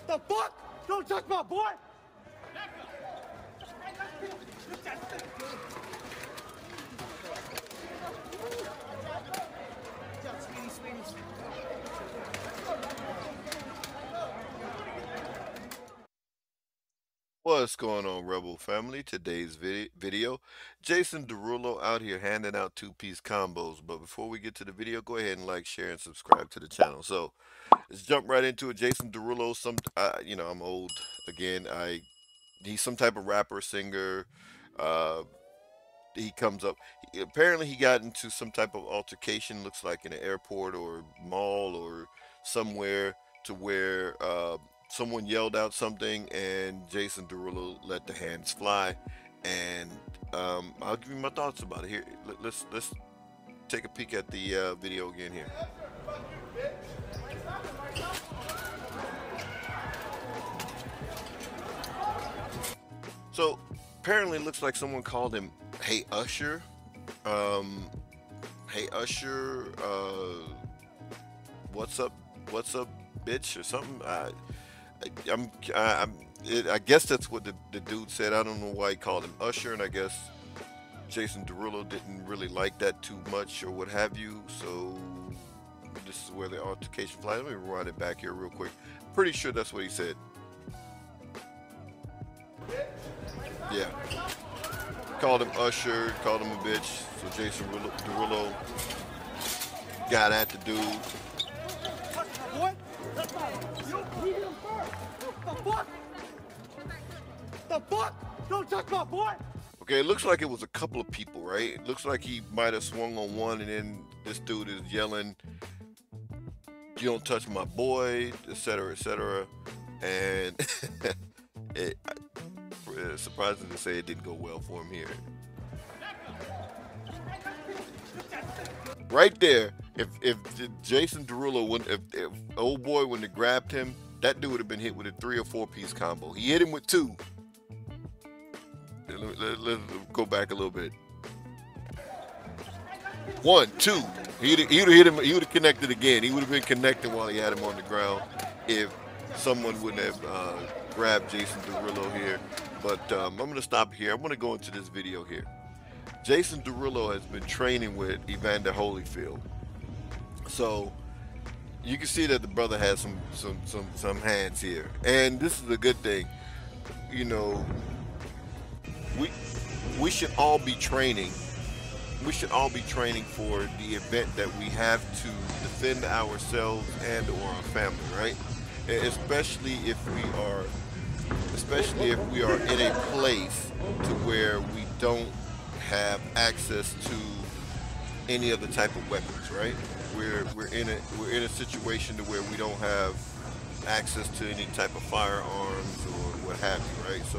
The fuck? Don't touch my boy! What's going on, Rebel family? Today's video, Jason Derulo out here handing out two-piece combos. But before we get to the video, go ahead and like, share, and subscribe to the channel. So let's jump right into it. Jason Derulo, I'm old again. He's some type of rapper, singer. Uh, he comes up. Apparently, he got into some type of altercation. Looks like in an airport or mall or somewhere to where someone yelled out something, and Jason Derulo let the hands fly. And I'll give you my thoughts about it here. Let's take a peek at the video again here. So apparently, it looks like someone called him "Hey Usher." Um, hey Usher, what's up? What's up, bitch, or something? I guess that's what the dude said. I don't know why he called him Usher, and I guess Jason Derulo didn't really like that too much or what have you. So this is where the altercation flies. Let me rewind it back here real quick. Pretty sure that's what he said. Yeah. Called him Usher, called him a bitch. So Jason Derulo got at the dude. What? You hit him first! The fuck? The fuck? Don't touch my boy! Okay, it looks like it was a couple of people, right? It looks like he might have swung on one, and then this dude is yelling, "You don't touch my boy," etc., etc. And it's surprising to say it didn't go well for him here. Right there, if Jason Derulo wouldn't, if old boy wouldn't have grabbed him, that dude would have been hit with a 3 or 4 piece combo. He hit him with 2. Let's go back a little bit. 1, 2. He'd have hit him. He would have connected again. He would have been connecting while he had him on the ground if someone wouldn't have grabbed Jason Derulo here. But I'm going to stop here. I'm going to go into this video here. Jason Derulo has been training with Evander Holyfield, so you can see that the brother has some hands here, and this is a good thing. You know, we should all be training. We should all be training for the event that we have to defend ourselves and or our family, right? Especially if we are in a place to where we don't have access to any other type of weapons, right? We're in a situation to where we don't have access to any type of firearms or what have you, right? So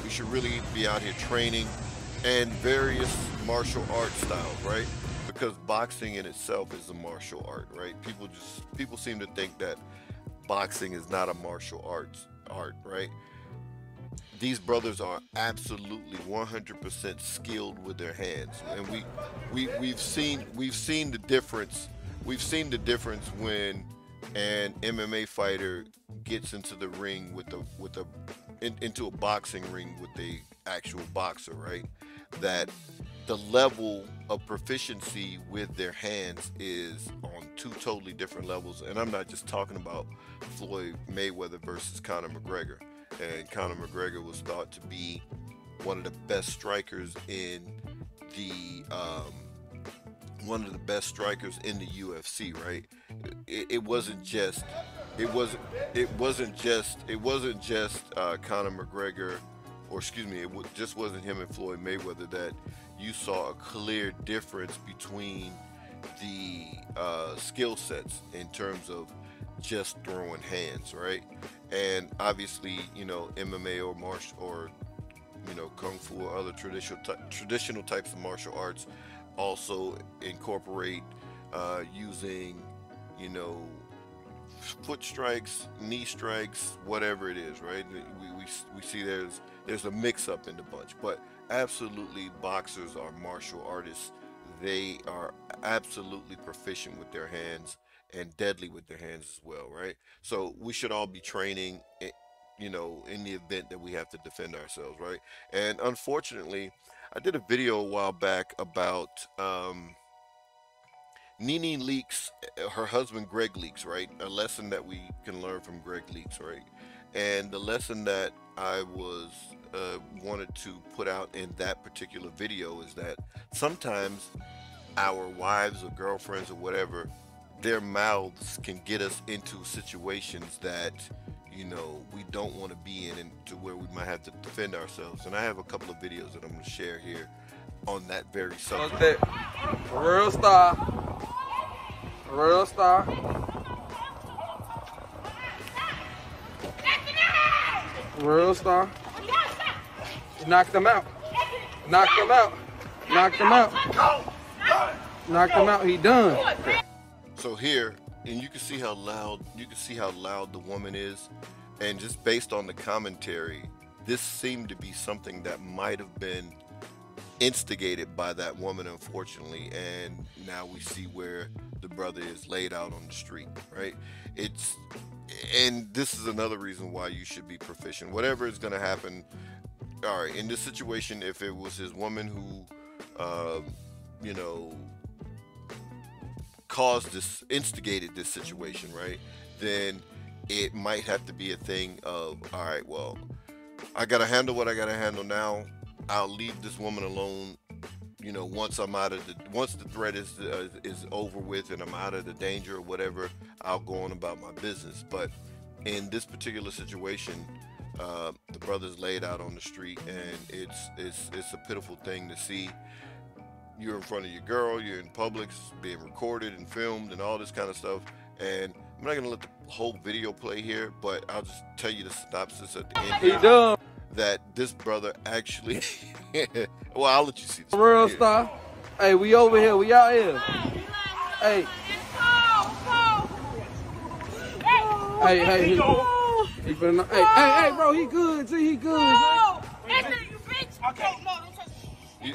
we should really be out here training and various martial art styles, right? Because boxing in itself is a martial art, right? People seem to think that boxing is not a martial art, right? These brothers are absolutely 100% skilled with their hands, and we've seen the difference. We've seen the difference when an MMA fighter gets into the ring into a boxing ring with the actual boxer, right? That the level of proficiency with their hands is on 2 totally different levels, and I'm not just talking about Floyd Mayweather versus Conor McGregor. And Conor McGregor was thought to be one of the best strikers in the UFC, right? It wasn't just Conor McGregor, or excuse me, just wasn't him and Floyd Mayweather that you saw a clear difference between the skill sets in terms of just throwing hands, right? And obviously, you know, MMA or martial or kung fu or other traditional types of martial arts also incorporate using foot strikes, knee strikes, whatever it is, right? We see there's a mix up in the bunch, but absolutely boxers are martial artists. They are absolutely proficient with their hands, and deadly with their hands as well, right? So we should all be training, you know, in the event that we have to defend ourselves, right? And unfortunately, I did a video a while back about Nene Leakes, her husband Greg Leakes, right? A lesson that we can learn from Greg Leakes, right? And the lesson that I was wanted to put out in that particular video is that sometimes our wives or girlfriends or whatever, their mouths can get us into situations that, you know, we don't want to be in, and to where we might have to defend ourselves. And I have a couple of videos that I'm going to share here on that very subject. Real star. Real star. Real star. Knocked them out. Knocked them out. Knocked them out. Knocked him out. He done. So here, and you can see how loud the woman is, and just based on the commentary, this seemed to be something that might have been instigated by that woman, unfortunately. And now we see where the brother is laid out on the street, right? And this is another reason why you should be proficient. Whatever is going to happen, all right, in this situation, if it was his woman who, you know, instigated this situation, right, then it might have to be a thing of, all right, well, I gotta handle what I gotta handle now. I'll leave this woman alone, you know, once the threat is over with and I'm out of the danger or whatever, I'll go on about my business. But in this particular situation, the brother's laid out on the street, and it's a pitiful thing to see. You're in front of your girl, you're in public, being recorded and filmed and all this kind of stuff. And I'm not gonna let the whole video play here, but I'll just tell you the synopsis at the end. He done. That this brother actually, well, I'll let you see this. Real star. Hey, we over here. We out here. Hey. Hey, he finna, hey, bro, he good, see, he good.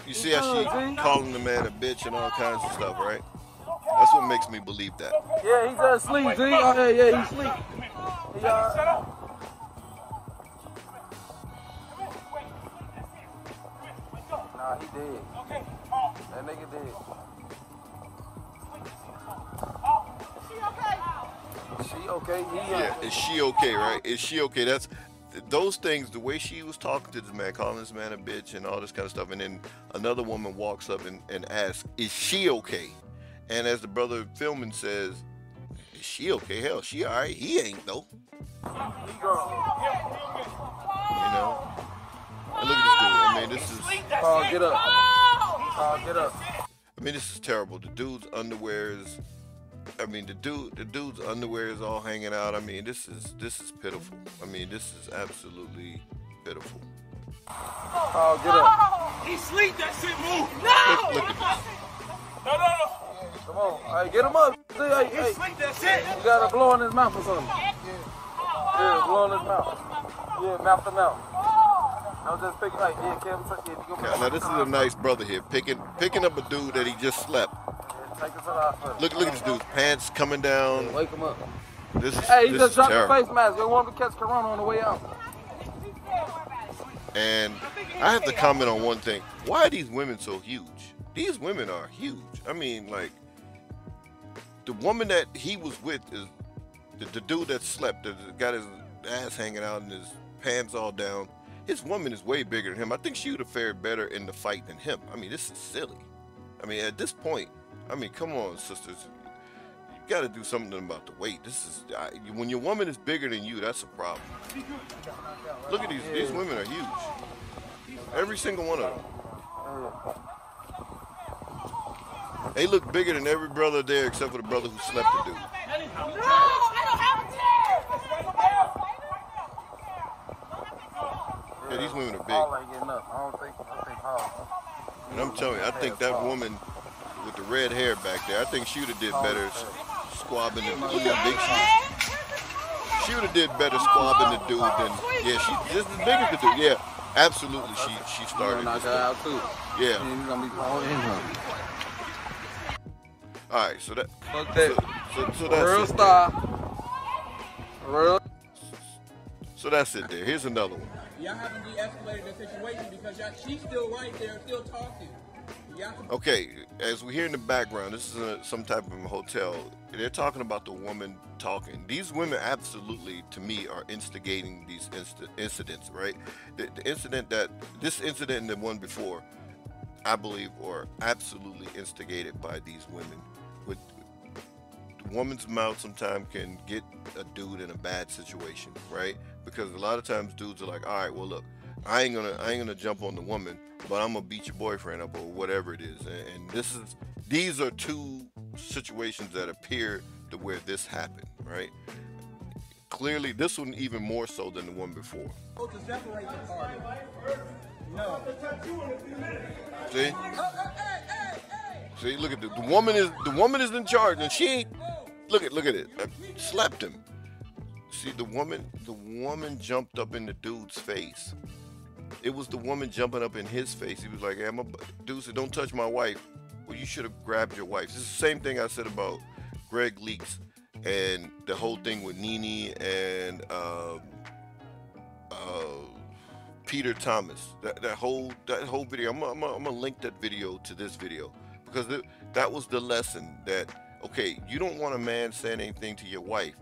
You see how she calling the man a bitch and all kinds of stuff, right? That's what makes me believe that. Yeah, he's just asleep, G. Oh, yeah, he's asleep. Nah, he dead. That nigga dead. Is she okay? Yeah, is she okay, right? Is she okay? That's those things, the way she was talking to this man, calling this man a bitch and all this kind of stuff, and then another woman walks up and asks, is she okay? And as the brother filming says, is she okay? Hell, she all right. He ain't, though. You know? And look at this dude. I mean, this is... Oh, get up. Oh, get up. I mean, this is terrible. The dude's underwear is... I mean, the dude's underwear is all hanging out. I mean, this is pitiful. I mean, this is absolutely pitiful. Oh, get up. He sleep, that shit move. No! Look at this. No. Come on. Hey, get him up. Hey. Sleep, that shit. You gotta blow in his mouth or something. Yeah, blow in his mouth. Yeah, mouth to mouth. I was just picking, like, yeah, Kevin, now this is a nice brother here, picking up a dude that he just slept. Take us to the hospital. Look at this dude's pants coming down. Wake him up. Hey, he just dropped the face mask. They want him to catch corona on the way out. And I have to comment on one thing. Why are these women so huge? These women are huge. I mean, like, the woman that he was with is the dude that slept, that got his ass hanging out and his pants all down. His woman is way bigger than him. I think she would have fared better in the fight than him. I mean, this is silly. I mean, at this point, I mean, come on, sisters. You got to do something about the weight. This is when your woman is bigger than you, that's a problem. Look at these women are huge. Every single one of them. They look bigger than every brother there except for the brother who slept the dude. No, I don't have a chair. Yeah, these women are big. And I'm telling you, I think that woman with the red hair back there, I think she would have did better squabbing the dude. She would have did better squabbing the dude than, yeah, she's just as big as the dude. Yeah, absolutely, she started. Knock her out too. Yeah. He's gonna be all in her. All right, so that. Fuck that. So that's Real it star. Real. So that's it there. Here's another one. Y'all haven't de-escalated the situation because she's still right there, still talking. Okay, as we hear in the background, this is some type of hotel. They're talking about the woman talking. These women absolutely, to me, are instigating these incidents, right? This incident and the one before, I believe, are absolutely instigated by these women. With the woman's mouth sometimes can get a dude in a bad situation, right? Because a lot of times dudes are like, all right, well look, I ain't gonna jump on the woman, but I'm gonna beat your boyfriend up or whatever it is. And these are two situations that appear to where this happened, right? Clearly, this one even more so than the one before. To separate the party. No. See? See, look at the woman is in charge, and she ain't. Look at it. I slapped him. See, the woman jumped up in the dude's face. It was the woman jumping up in his face. He was like, hey, dude said, don't touch my wife. Well, you should have grabbed your wife. This is the same thing I said about Greg Leaks and the whole thing with Nene and Peter Thomas. That whole video. I'm gonna link that video to this video because that was the lesson that, okay, you don't want a man saying anything to your wife,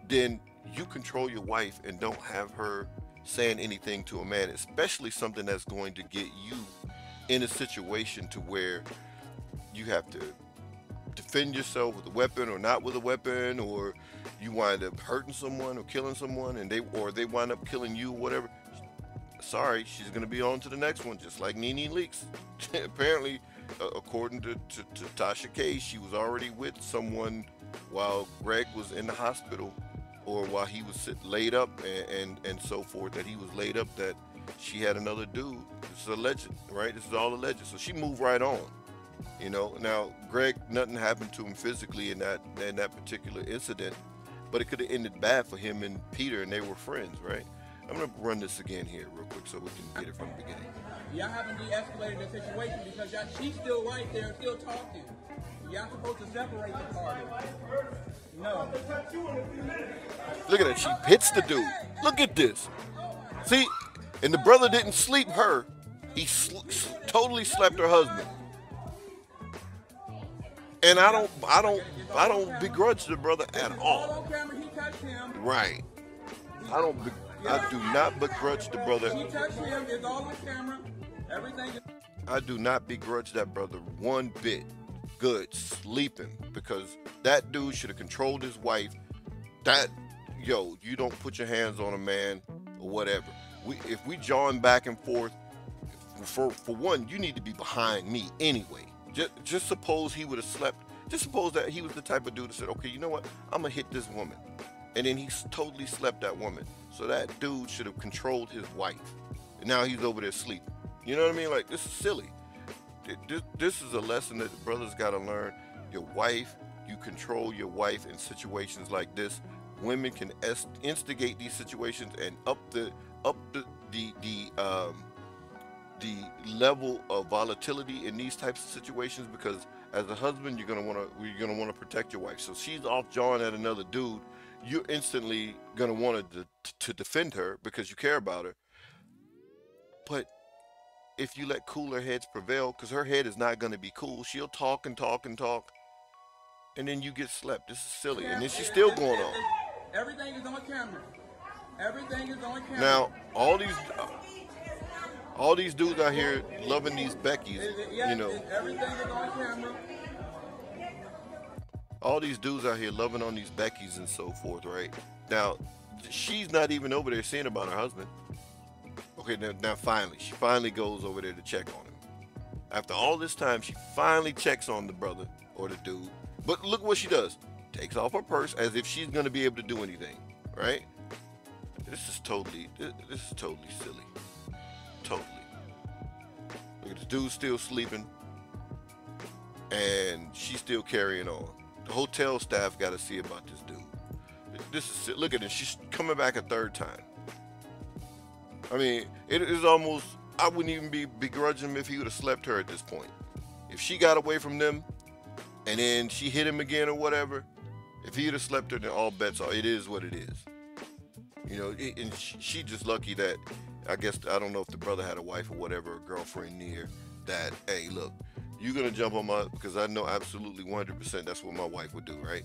then you control your wife and don't have her saying anything to a man, especially something that's going to get you in a situation to where you have to defend yourself with a weapon or not with a weapon, or you wind up hurting someone or killing someone, and they wind up killing you, whatever. Sorry, she's going to be on to the next one, just like Nene Leakes. Apparently, according to Tasha K, she was already with someone while Greg was in the hospital, or while he was laid up and so forth, that he was laid up, that she had another dude. This is alleged, right? This is all alleged. So she moved right on, you know. Now, Greg, nothing happened to him physically in that particular incident, but it could have ended bad for him and Peter, and they were friends, right? I'm gonna run this again here real quick so we can get it from the beginning. Y'all haven't de-escalated the situation because she's still right there, still talking. Y'all supposed to separate the party. No. Look at that. She hits the dude. Look at this. See, and the brother didn't sleep her. He totally slept her husband. And I don't begrudge the brother at all. Right. I do not begrudge the brother. She touched him. It's all on camera. Everything. I do not begrudge that brother one bit. Good, sleeping, because that dude should have controlled his wife. You don't put your hands on a man or whatever. If we jawing back and forth, for one, you need to be behind me anyway. Just suppose he would have slept. Just suppose that he was the type of dude that said, okay, you know what? I'm gonna hit this woman, and then he totally slept that woman. So that dude should have controlled his wife. And now he's over there sleeping. You know what I mean? Like, this is silly. This is a lesson that the brothers got to learn. Your wife, you control your wife in situations like this. Women can instigate these situations and up the level of volatility in these types of situations, because as a husband, you're gonna want to protect your wife. So she's off jawing at another dude, you're instantly gonna want to defend her because you care about her. But if you let cooler heads prevail, because her head is not going to be cool, she'll talk and talk and talk, and then you get slept. This is silly. And then she's still going on. Everything is on camera. Everything is on camera. Now, all these dudes out here loving these Beckys, you know. Everything is on camera. All these dudes out here loving on these Beckys and so forth, right? Now, she's not even over there seeing about her husband. Okay, now she finally goes over there to check on him. After all this time, she finally checks on the brother or the dude. But look what she does. Takes off her purse as if she's going to be able to do anything, right? This is totally silly. Totally. Look at this dude still sleeping, and she's still carrying on. The hotel staff got to see about this dude. Look at it. She's coming back a third time. I mean, it is almost, I wouldn't even be begrudging him if he would have slept her at this point. If she got away from them and then she hit him again or whatever, If he'd have slept her, then all bets are. It is what it is. You know, and she just lucky that, I guess, I don't know if the brother had a wife or whatever, a girlfriend near, that, hey, look, you're going to jump on my, because I know absolutely 100% that's what my wife would do, right?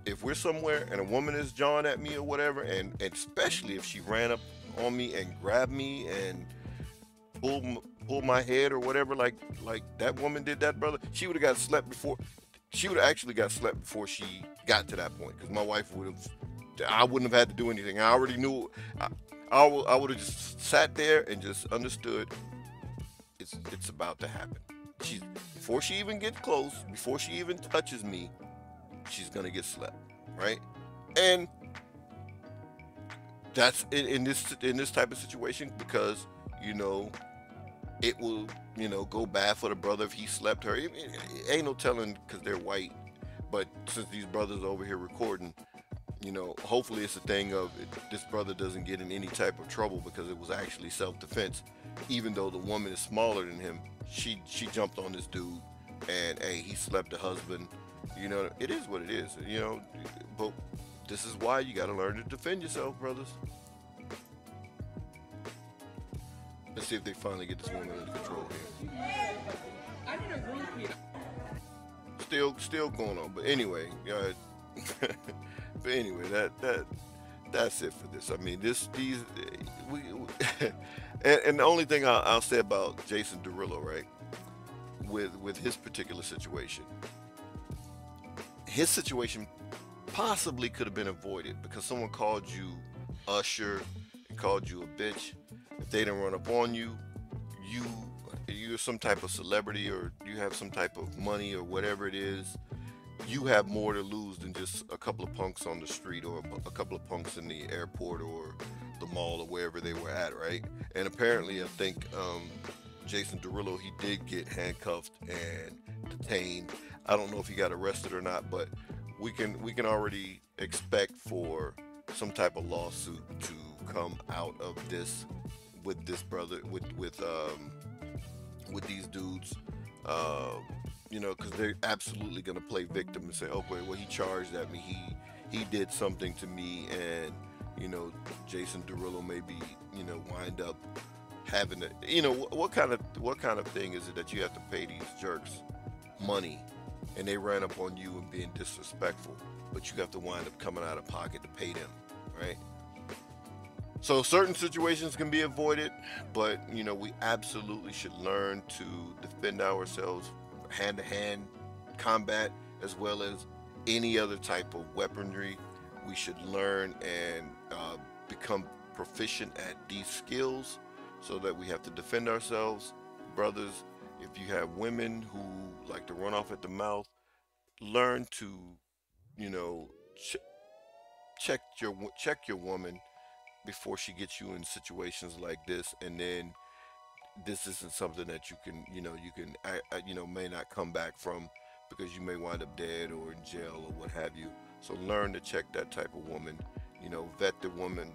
If we're somewhere and a woman is jawing at me or whatever, and especially if she ran up on me and grabbed me and pull my head or whatever, like that woman did that brother, she would have got slept before. She would have actually got slept before she got to that point, because my wife would have. I wouldn't have had to do anything. I already knew. I would have just sat there and just understood. It's about to happen. Before she even gets close, before she even touches me, she's gonna get slept, right? And that's in this type of situation, because you know it will go bad for the brother if he slept her. It ain't no telling, because they're white. But since these brothers are over here recording, hopefully it's a thing of this brother doesn't get in any type of trouble, because it was actually self-defense. Even though the woman is smaller than him, she jumped on this dude, and hey, he slept the husband. It is what it is. But this is why you got to learn to defend yourself, brothers. Let's see if they finally get this woman under control here. I need a room here. Still going on, but anyway, but anyway, that's it for this. I mean, and the only thing I'll say about Jason Derulo, right, with his particular situation, his situation possibly could have been avoided, because someone called you Usher and called you a bitch. If they didn't run up on you, you're some type of celebrity, or you have some type of money, or whatever it is. You have more to lose than just a couple of punks on the street, or a couple of punks in the airport or the mall or wherever they were at, right? And apparently, I think Jason Derulo, he did get handcuffed and detained. I don't know if he got arrested or not, but we can already expect for some type of lawsuit to come out of this with this brother, with these dudes. Because they're absolutely going to play victim and say, okay, well, he charged at me, he did something to me, and Jason Derulo maybe wind up having to, what kind of thing is it that you have to pay these jerks money, and they ran up on you and being disrespectful, but you have to wind up coming out of pocket to pay them, right? So certain situations can be avoided, but we absolutely should learn to defend ourselves, hand-to-hand combat, as well as any other type of weaponry. We should learn and become proficient at these skills, so that we have to defend ourselves. Brothers, if you have women who like to run off at the mouth, learn to check your woman before she gets you in situations like this, and then this isn't something that you can may not come back from, because you may wind up dead or in jail or what have you. So learn to check that type of woman, vet the woman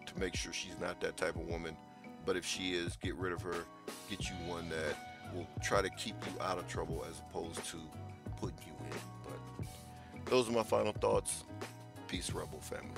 to make sure she's not that type of woman. But if she is, get rid of her, get you one that will try to keep you out of trouble, as opposed to putting you in. But those are my final thoughts. Peace, Rebel family.